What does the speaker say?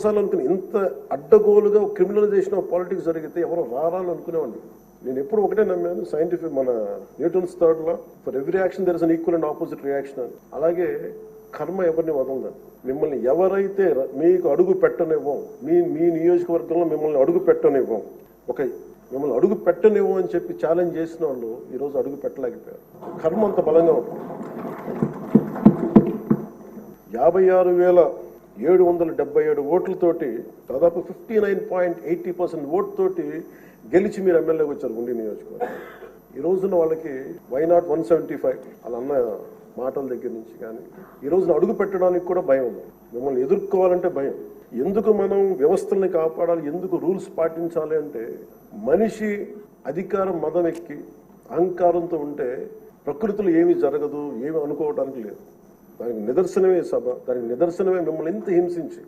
చాలాసార్లు అనుకుని ఇంత అడ్డగోలుగా క్రిమినలైజేషన్ ఆఫ్ పాలిటిక్స్ జరిగితే ఎవరు రారాని అనుకునేవాడిని. నేను ఎప్పుడు ఒకటే నమ్మాను, సైంటిఫిక్ మన Newton's third law, for every action there is an equal and opposite reaction అని. అలాగే కర్మ ఎవరిని వదలదని. మిమ్మల్ని ఎవరైతే మీకు అడుగు పెట్టనివ్వం, మీ నియోజకవర్గంలో మిమ్మల్ని అడుగు పెట్టనివ్వం, మిమ్మల్ని అడుగు పెట్టనివ్వం అని చెప్పి ఛాలెంజ్ చేసిన వాళ్ళు ఈరోజు అడుగు పెట్టలేకపోయారు. కర్మ అంత బలంగా ఉంటుంది. 56,777 ఓట్లతోటి దాదాపు 59.80% ఓట్ తోటి గెలిచి మీరు ఎమ్మెల్యేకి వచ్చారు ఉండి నియోజకవర్గం. ఈ రోజున వాళ్ళకి వైనాట్ 175 అలా అన్న మాటల దగ్గర నుంచి కానీ ఈ రోజున అడుగు పెట్టడానికి కూడా భయం ఉంది. మిమ్మల్ని ఎదుర్కోవాలంటే భయం. ఎందుకు మనం వ్యవస్థల్ని కాపాడాలి, ఎందుకు రూల్స్ పాటించాలి అంటే మనిషి అధికారం మదం ఎక్కి అహంకారంతో ఉంటే ప్రకృతిలో ఏమీ జరగదు, ఏమి అనుకోవడానికి లేదు. దానికి నిదర్శనమే సభ, దానికి నిదర్శనమే మిమ్మల్ని ఇంత హింసించి